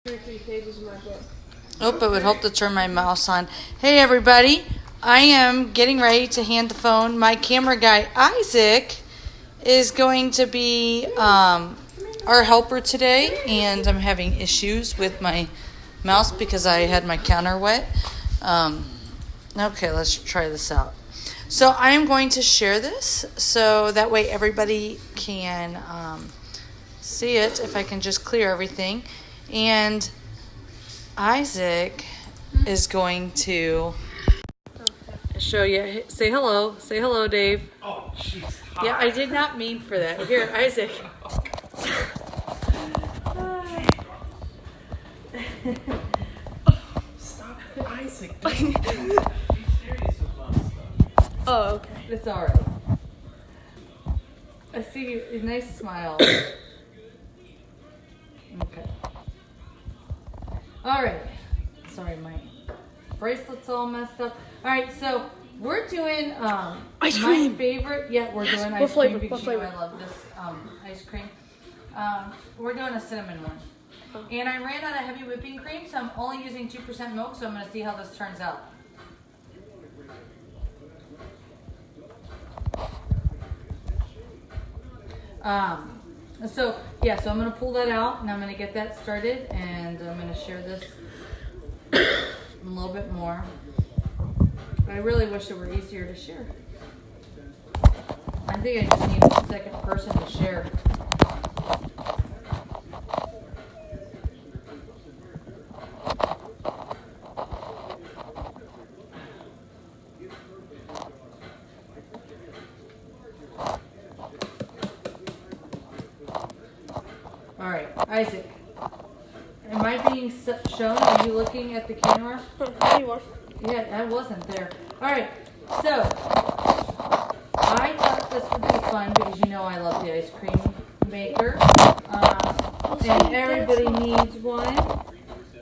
3 pages of my book. Oh, it would help to turn my mouse on. Hey, everybody. I am getting ready to hand the phone. My camera guy, Isaac, is going to be our helper today, and I'm having issues with my mouse because I had my counter wet. Okay, let's try this out. So I am going to share this so that way everybody can see it, if I can just clear everything. And Isaac is going to show you. Say hello. Say hello, Dave. Oh, jeez. Yeah, I did not mean for that. Here, Isaac. Stop, Isaac. Be serious about stuff. Oh, okay. It's all right. I see you. A nice smile. Okay. All right. Sorry, my bracelet's all messed up. All right, so we're doing Ice my cream. favorite. Yeah, we're doing What ice flavor? cream because What you know flavor? I love this ice cream. We're doing a cinnamon one. And I ran out of heavy whipping cream, so I'm only using 2% milk, so I'm going to see how this turns out. So I'm going to pull that out, and I'm going to get that started, and I'm going to share this a little bit more. I really wish it were easier to share. I think I just need a second person to share. All right, Isaac. Am I being shown? Are you looking at the camera? You are. Yeah, that wasn't there. All right, so I thought this would be fun because you know I love the ice cream maker, and everybody needs one.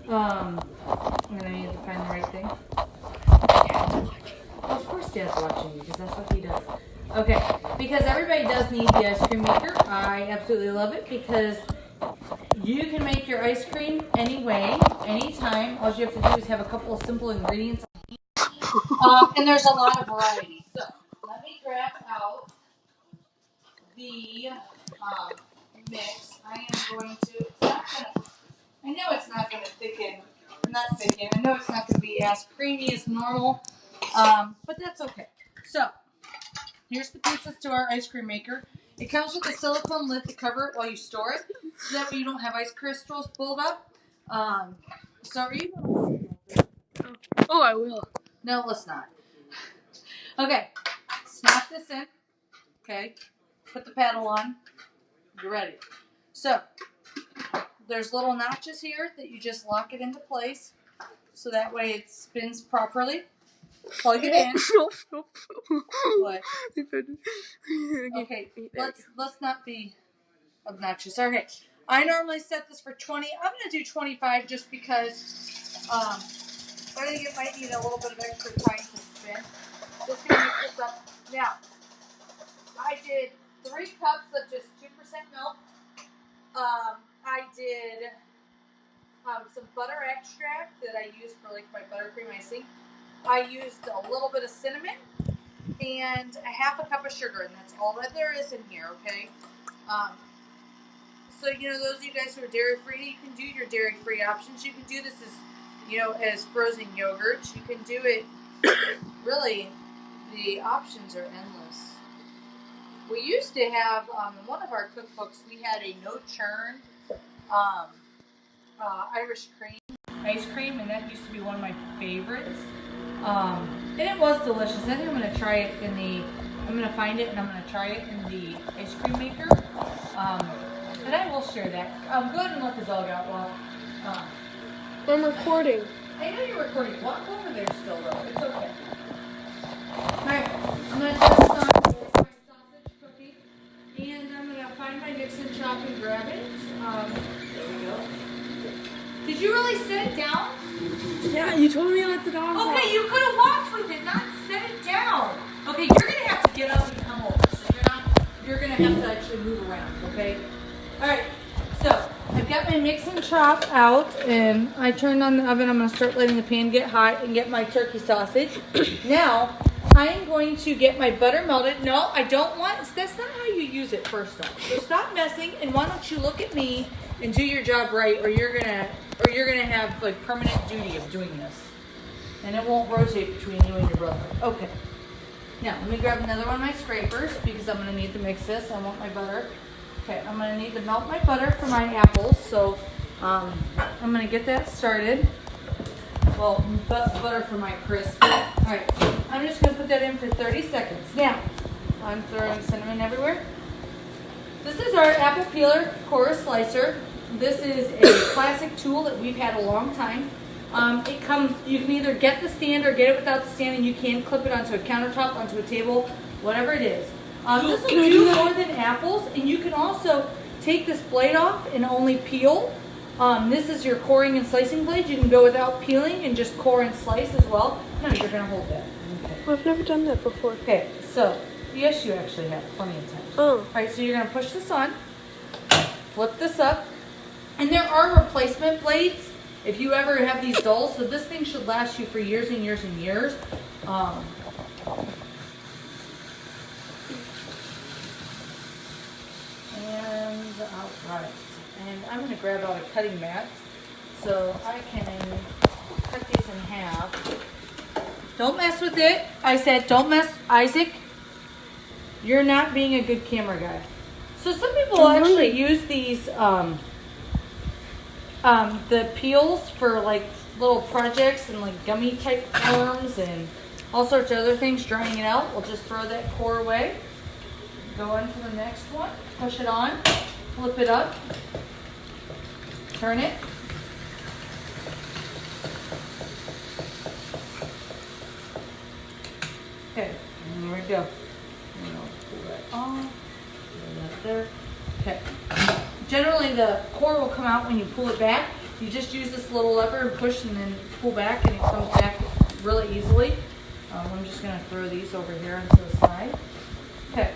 And I need to find the right thing. Of course, Dad's watching because that's what he does. Okay, because everybody does need the ice cream maker. I absolutely love it because you can make your ice cream any way, anytime. All you have to do is have a couple of simple ingredients. And there's a lot of variety. So let me grab out the mix. I am going to. I know it's not going to thicken. Not thicken. I know it's not going to be as creamy as normal, but that's okay. So here's the pieces to our ice cream maker. It comes with a silicone lid to cover it while you store it, so that way you don't have ice crystals build up. So are you? Oh, I will. No, let's not. Okay, snap this in. Okay, put the paddle on. You're ready. So there's little notches here that you just lock it into place, so that way it spins properly. Plug it in. What? Okay, let's not be obnoxious. Okay, I normally set this for 20. I'm gonna do 25 just because I think it might need a little bit of extra time to spin. Just gonna mix this up. Now, I did 3 cups of just 2% milk. I did some butter extract that I use for like my buttercream icing. I used a little bit of cinnamon and a half a cup of sugar, and that's all that there is in here, okay? So, you know, those of you guys who are dairy-free, you can do your dairy-free options. You can do this as, you know, as frozen yogurt. You can do it, really, the options are endless. We used to have, in one of our cookbooks, we had a no-churn Irish cream ice cream, and that used to be one of my favorites. And it was delicious. I think I'm going to try it I'm going to find it and I'm going to try it in the ice cream maker. And I will share that. Go ahead and let the dog out while. I'm recording. I know you're recording. Walk over there still, though. It's okay. Alright, I'm going to test on my sausage cookie. And I'm going to find my Nixon chop and grab it. There we go. Did you really set it down? Yeah, you told me to let the dog out. Okay, you could have walked with it, not set it down. Okay, you're going to have to get up and come over. So you're going to have to actually move around, okay? All right, so I got my mix and chop out, and I turned on the oven. I'm going to start letting the pan get hot and get my turkey sausage. Now, I am going to get my butter melted. No, I don't want, that's not how you use it first off. So stop messing, and why don't you look at me and do your job right, or you're gonna have like permanent duty of doing this. And it won't rotate between you and your brother. Okay. Now, let me grab another one of my scrapers because I'm going to need to mix this. I want my butter. Okay, I'm going to need to melt my butter for my apples. So, I'm going to get that started. Well, butter for my crisp. Alright, I'm just going to put that in for 30 seconds. Now, I'm throwing cinnamon everywhere. This is our apple peeler core slicer. This is a classic tool that we've had a long time. It comes, you can either get the stand or get it without the stand, and you can clip it onto a countertop, onto a table, whatever it is. This will do more than apples, and you can also take this blade off and only peel. This is your coring and slicing blade. You can go without peeling and just core and slice as well. No, you're going to hold that. Okay. Well, I've never done that before. Okay, so, yes, you actually have plenty of time. Oh. Alright, so you're going to push this on, flip this up, and there are replacement blades if you ever have these dulls, so this thing should last you for years and years and years. And alright, and I'm going to grab out a cutting mat so I can cut these in half. Don't mess with it. I said don't mess. Isaac, you're not being a good camera guy. So some people actually use these the peels for like little projects and like gummy type forms and all sorts of other things, drying it out. We'll just throw that core away. Go on to the next one. Push it on. Flip it up. Turn it. Okay, and there we go. And I'll pull that off. Put that there. Okay. Generally, the core will come out when you pull it back. You just use this little lever and push and then pull back, and it comes back really easily. I'm just going to throw these over here onto the side. Okay.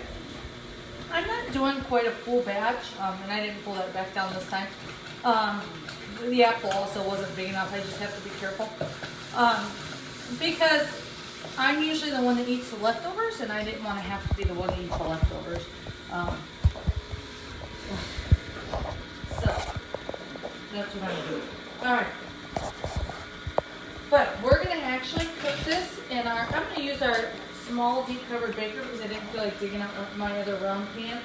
I'm not doing quite a full batch, and I didn't pull that back down this time. The apple also wasn't big enough. I just have to be careful. Because I'm usually the one that eats the leftovers, and I didn't want to have to be the one that eats the leftovers. So, that's what I'm doing. Alright. But we're going to actually cook this in our, I'm going to use our small deep covered baker because I didn't feel like digging out my other round pan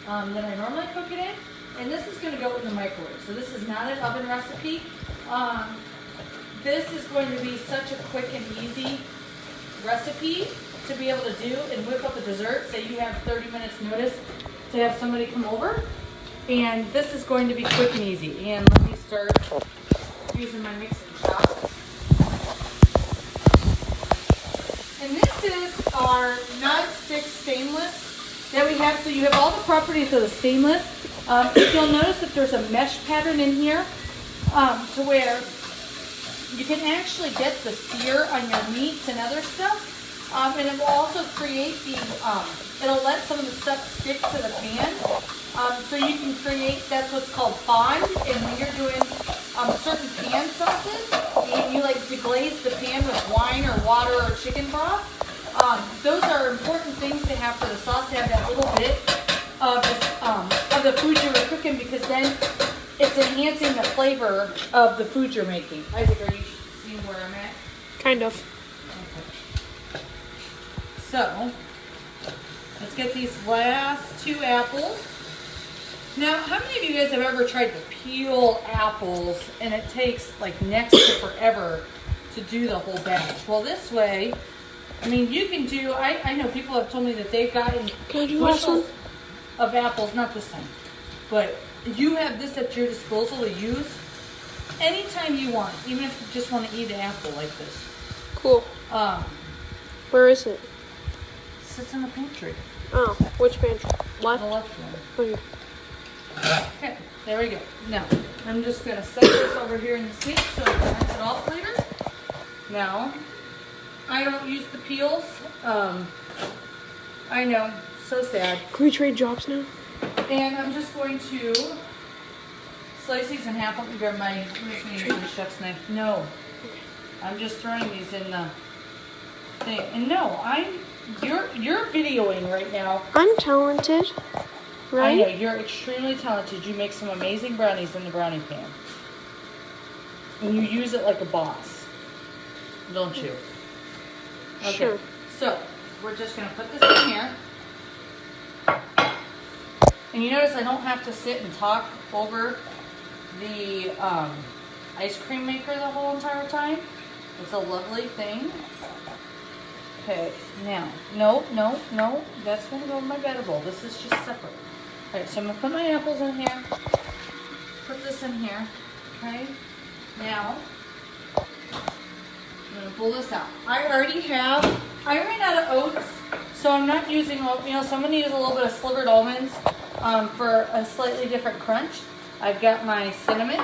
that I normally cook it in. And this is going to go in the microwave. So this is not an oven recipe. This is going to be such a quick and easy recipe to be able to do and whip up a dessert. Say you have 30 minutes notice to have somebody come over. And this is going to be quick and easy. And let me start using my mix and chop. And this is our non-stick stainless that we have. So you have all the properties of the stainless. If you'll notice that there's a mesh pattern in here to where you can actually get the sear on your meats and other stuff. And it will also create the, it'll let some of the stuff stick to the pan. So you can create, that's what's called fond. And when you're doing certain pan sauces, and you like deglaze the pan with wine or water or chicken broth, those are important things to have for the sauce, to have that little bit of the food you were cooking, because then it's enhancing the flavor of the food you're making. Isaac, are you seeing where I'm at? Kind of. Okay. So, let's get these last two apples. Now, how many of you guys have ever tried to peel apples and it takes like next to forever to do the whole batch? Well, this way, I mean, you can do, I know people have told me that they've gotten bushels of apples, not this time, but you have this at your disposal to use anytime you want, even if you just want to eat an apple like this. Cool. Where is it? It sits in the pantry. Oh, which pantry? Left? The left one. Okay. Okay, there we go. Now, I'm just going to set this over here in the sink so I can rinse it off later. Now, I don't use the peels. I know, so sad. Can we trade jobs now? And I'm just going to slice these in half. Let me grab my chef's knife. No. I'm just throwing these in the thing. And no, you're videoing right now. I'm talented, right? I know, you're extremely talented. You make some amazing brownies in the brownie pan. And you use it like a boss. Don't you? Okay. Sure. So, we're just going to put this in here. And you notice I don't have to sit and talk over the ice cream maker the whole entire time. It's a lovely thing. Okay, now, no, that's going to go in my better bowl. This is just separate. Alright, so I'm going to put my apples in here. Put this in here. Okay, now, I'm going to pull this out. I ran out of oats, so I'm not using oatmeal, so I'm going to use a little bit of slivered almonds for a slightly different crunch. I've got my cinnamon,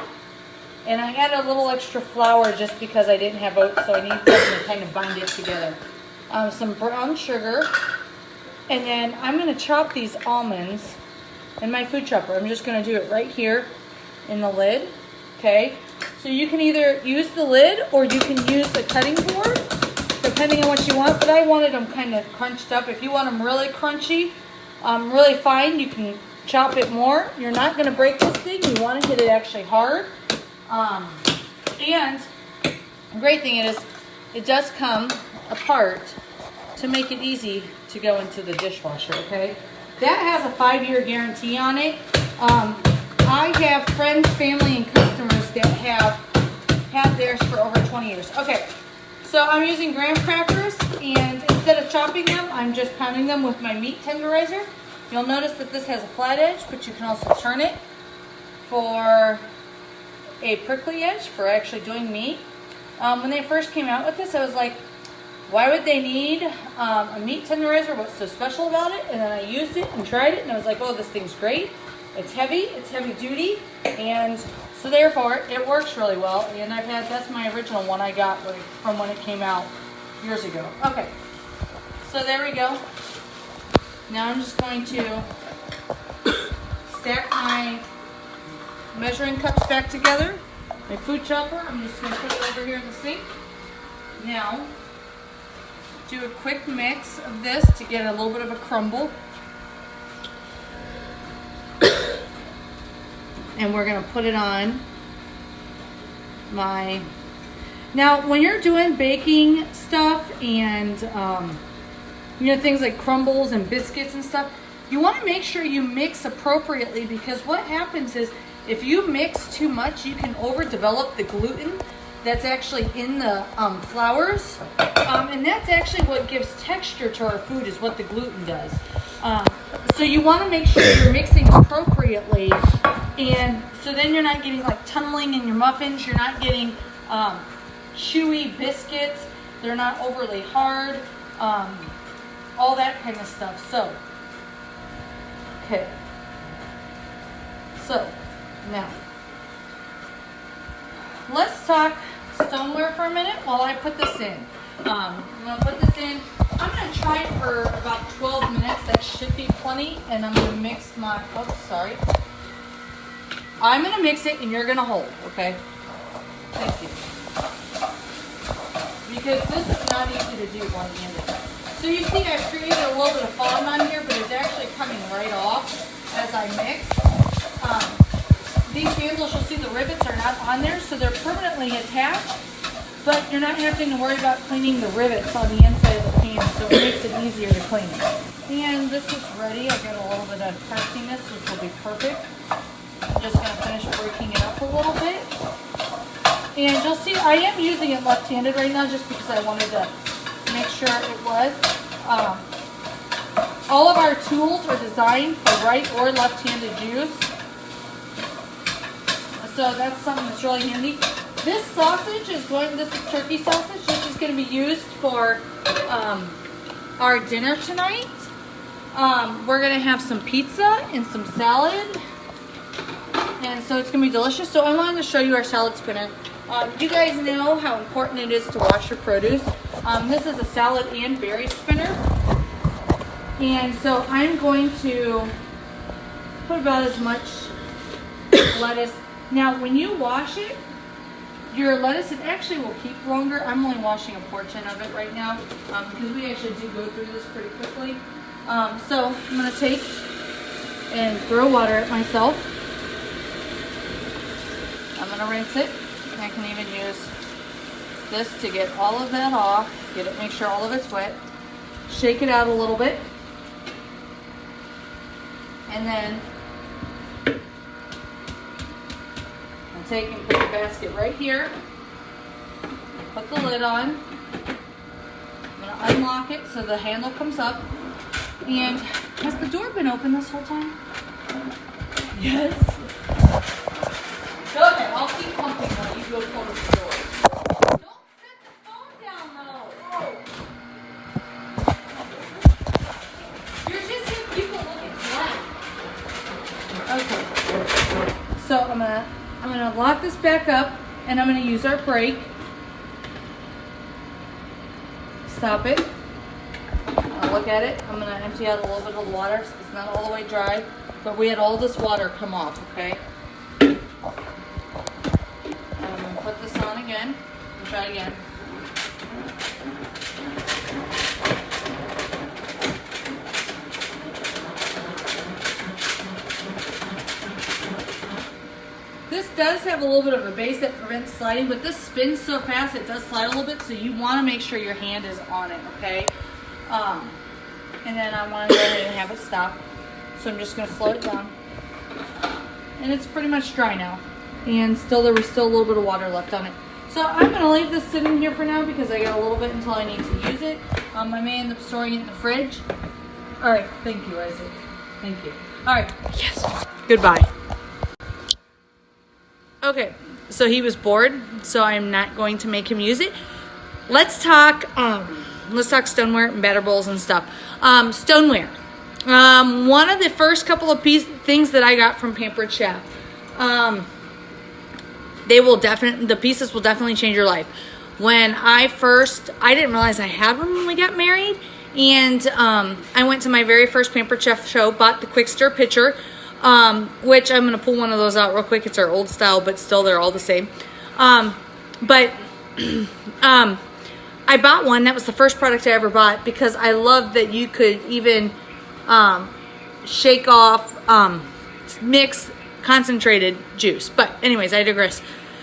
and I added a little extra flour just because I didn't have oats, so I need something to kind of bind it together. Some brown sugar, and then I'm going to chop these almonds in my food chopper. I'm just going to do it right here in the lid, okay? So you can either use the lid or you can use the cutting board, depending on what you want, but I wanted them kind of crunched up. If you want them really crunchy, really fine, you can chop it more. You're not going to break this thing. You want to hit it actually hard. And the great thing is it does come apart to make it easy to go into the dishwasher, okay? That has a 5-year guarantee on it. I have friends, family, and customers that have had theirs for over 20 years. Okay, so I'm using graham crackers, and instead of chopping them, I'm just pounding them with my meat tenderizer. You'll notice that this has a flat edge, but you can also turn it for a prickly edge for actually doing meat. When they first came out with this, I was like, why would they need a meat tenderizer? What's so special about it? And then I used it and tried it, and I was like, oh, this thing's great. It's heavy duty, and so therefore it works really well. And that's my original one I got from when it came out years ago. Okay, so there we go. Now I'm just going to stack my measuring cups back together. My food chopper, I'm just going to put it over here in the sink. Now, do a quick mix of this to get a little bit of a crumble. And we're going to put it on my... Now, when you're doing baking stuff and, things like crumbles and biscuits and stuff, you want to make sure you mix appropriately, because what happens is if you mix too much, you can overdevelop the gluten that's actually in the flours. And that's actually what gives texture to our food, is what the gluten does. So you want to make sure you're mixing appropriately, and so then you're not getting like tunneling in your muffins, you're not getting chewy biscuits, they're not overly hard, all that kind of stuff. So, okay. So, now, let's talk stoneware for a minute while I put this in. I'm going to put this in. I'm going to try it for about 12 minutes. That should be plenty. And I'm going to mix my, I'm going to mix it and you're going to hold, okay? Thank you. Because this is not easy to do one-handed. So you see I've created a little bit of foam on here, but it's actually coming right off as I mix. These handles, you'll see the rivets are not on there, so they're permanently attached, but you're not having to worry about cleaning the rivets on the inside of the pan, so it makes it easier to clean. And this is ready. I've got a little bit of crustiness, which will be perfect. I'm just going to finish breaking it up a little bit. And you'll see I am using it left-handed right now just because I wanted to make sure it was. All of our tools are designed for right or left-handed use. So that's something that's really handy. This sausage is this is turkey sausage. This is going to be used for our dinner tonight. We're going to have some pizza and some salad. And so it's going to be delicious. So I wanted to show you our salad spinner. You guys know how important it is to wash your produce. This is a salad and berry spinner. And so I'm going to put about as much lettuce. Now, when you wash it, your lettuce, it actually will keep longer. I'm only washing a portion of it right now because we actually do go through this pretty quickly. So I'm going to take and throw water at myself. I'm going to rinse it. I can even use this to get all of that off. Get it, make sure all of it's wet. Shake it out a little bit. And then I'll take and put the basket right here. Put the lid on. I'm going to unlock it so the handle comes up. And has the door been open this whole time? Yes. Go ahead. I'll keep pumping while you go close the door. Don't set the phone down though. Whoa. You're just here people looking flat. Okay. So I'm gonna lock this back up and I'm gonna use our brake. Stop it. I'll look at it. I'm gonna empty out a little bit of the water. It's not all the way dry, but we had all this water come off, okay? I'm gonna put this on again and try again. This does have a little bit of a base that prevents sliding, but this spins so fast it does slide a little bit, so you want to make sure your hand is on it, okay? And then I want to go ahead and have it stop. So I'm just going to slow it down. And it's pretty much dry now. And there was still a little bit of water left on it. So I'm going to leave this sitting here for now because I got a little bit until I need to use it. I may end up storing it in the fridge. All right. Thank you, Isaac. Thank you. All right. Yes. Goodbye. Okay. So he was bored, so I'm not going to make him use it. Let's talk stoneware and batter bowls and stuff. Stoneware. One of the first couple of things that I got from Pampered Chef. The pieces will definitely change your life. When I didn't realize I had one when we got married. And I went to my very first Pampered Chef show, bought the quick stir pitcher, which I'm going to pull one of those out real quick. It's our old style, but still they're all the same. I bought one. That was the first product I ever bought because I loved that you could even shake off, mix concentrated juice. But anyways, I digress.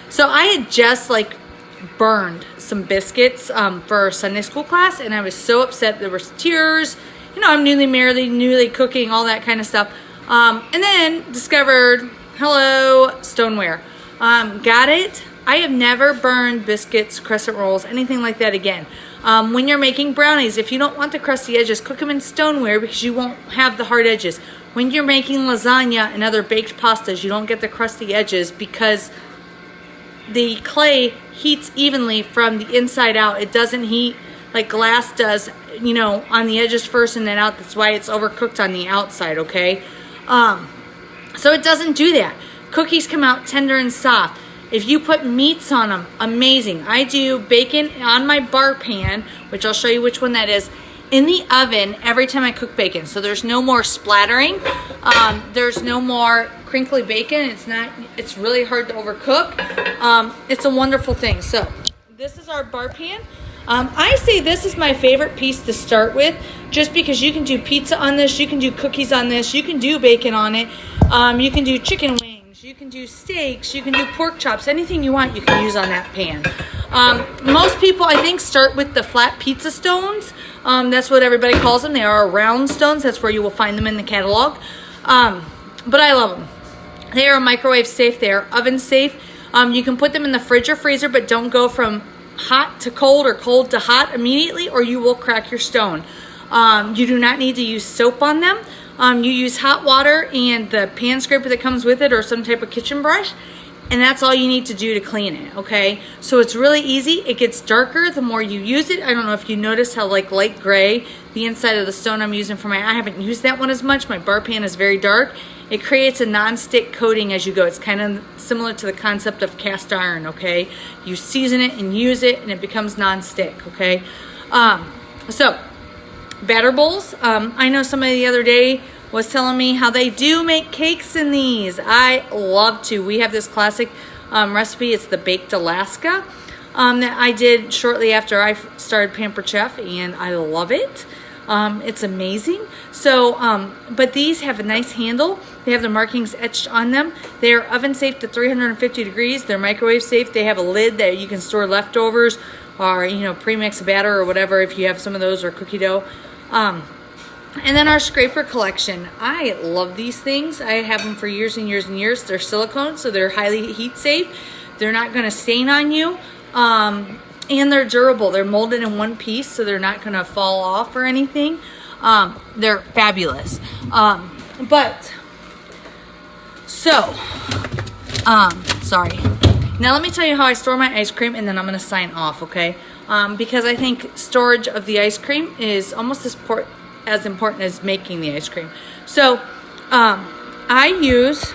So I had just burned some biscuits for Sunday school class, and I was so upset. There was tears. You know, I'm newly married, newly cooking, all that kind of stuff. And then discovered, hello, stoneware. Got it. I have never burned biscuits, crescent rolls, anything like that again. When you're making brownies, if you don't want the crusty edges, cook them in stoneware because you won't have the hard edges. When you're making lasagna and other baked pastas, you don't get the crusty edges because the clay heats evenly from the inside out. It doesn't heat like glass does, you know, on the edges first and then out. That's why it's overcooked on the outside, okay? So it doesn't do that. Cookies come out tender and soft. If you put meats on them, amazing. I do bacon on my bar pan, which I'll show you which one that is, in the oven every time I cook bacon. So there's no more splattering. There's no more crinkly bacon. It's really hard to overcook. It's a wonderful thing. So this is our bar pan. I say this is my favorite piece to start with just because you can do pizza on this, you can do cookies on this, you can do bacon on it, you can do chicken wings, you can do steaks, you can do pork chops, anything you want you can use on that pan. Most people, I think, start with the flat pizza stones. That's what everybody calls them. They are round stones. That's where you will find them in the catalog. But I love them. They are microwave safe. They are oven safe. You can put them in the fridge or freezer, but don't go from hot to cold or cold to hot immediately or you will crack your stone. You do not need to use soap on them. You use hot water and the pan scraper that comes with it or some type of kitchen brush, and that's all you need to do to clean it, okay? So it's really easy. It gets darker the more you use it. I don't know if you notice how like light gray the inside of the stone I'm using for I haven't used that one as much. My bar pan is very dark. It creates a non-stick coating as you go. It's kind of similar to the concept of cast iron, okay? You season it and use it and it becomes non-stick, okay? So batter bowls. I know somebody the other day was telling me how they do make cakes in these. I love to. We have this classic recipe. It's the Baked Alaska that I did shortly after I started Pampered Chef, and I love it. It's amazing. So, but these have a nice handle. They have the markings etched on them. They are oven safe to 350 degrees. They're microwave safe. They have a lid that you can store leftovers or, you know, premix batter or whatever if you have some of those, or cookie dough. And then our scraper collection. I love these things. I have them for years and years and years. They're silicone, so they're highly heat safe. They're not going to stain on you. And they're durable. They're molded in one piece, so they're not going to fall off or anything. They're fabulous. Sorry. Now let me tell you how I store my ice cream, and then I'm going to sign off, okay? Because I think storage of the ice cream is almost as important as making the ice cream. So I use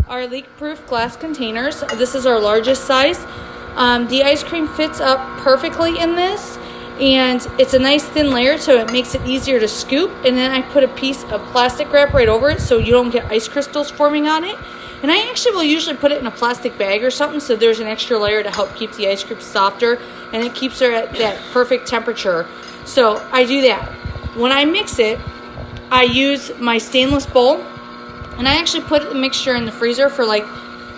our leak-proof glass containers. This is our largest size. The ice cream fits up perfectly in this, and it's a nice thin layer, so it makes it easier to scoop. And then I put a piece of plastic wrap right over it so you don't get ice crystals forming on it. And I actually will usually put it in a plastic bag or something, so there's an extra layer to help keep the ice cream softer, and it keeps her at that perfect temperature. So I do that. When I mix it, I use my stainless bowl, and I actually put the mixture in the freezer for like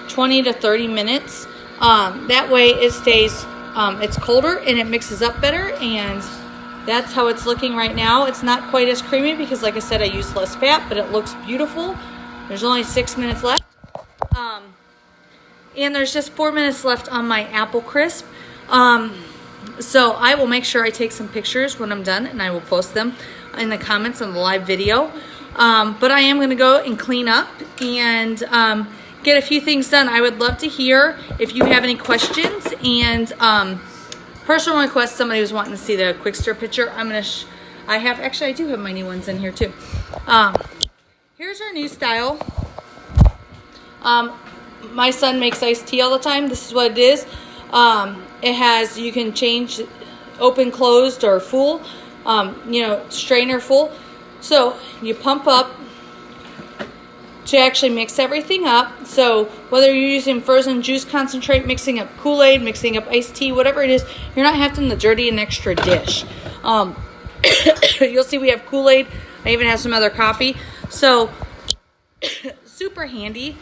20 to 30 minutes. That way it stays, it's colder and it mixes up better, and that's how it's looking right now. It's not quite as creamy because, like I said, I use less fat, but it looks beautiful. There's only 6 minutes left. And there's just 4 minutes left on my apple crisp. So I will make sure I take some pictures when I'm done, and I will post them in the comments on the live video. But I am going to go and clean up and get a few things done. I would love to hear if you have any questions, and personal request. Somebody was wanting to see the quick stir picture. I do have my new ones in here too. Here's our new style. My son makes iced tea all the time. This is what it is. It has, you can change open, closed, or full, strainer full. So you pump up to actually mix everything up. So whether you're using frozen juice concentrate, mixing up Kool-Aid, mixing up iced tea, whatever it is, you're not having to dirty an extra dish. You'll see we have Kool-Aid. I even have some other coffee. So super handy.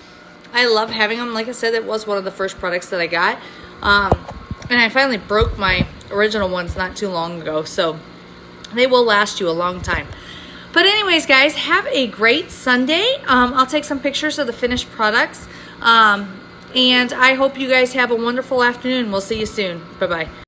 I love having them. Like I said, it was one of the first products that I got. And I finally broke my original ones not too long ago. So they will last you a long time. But anyways, guys, have a great Sunday. I'll take some pictures of the finished products. And I hope you guys have a wonderful afternoon. We'll see you soon. Bye-bye.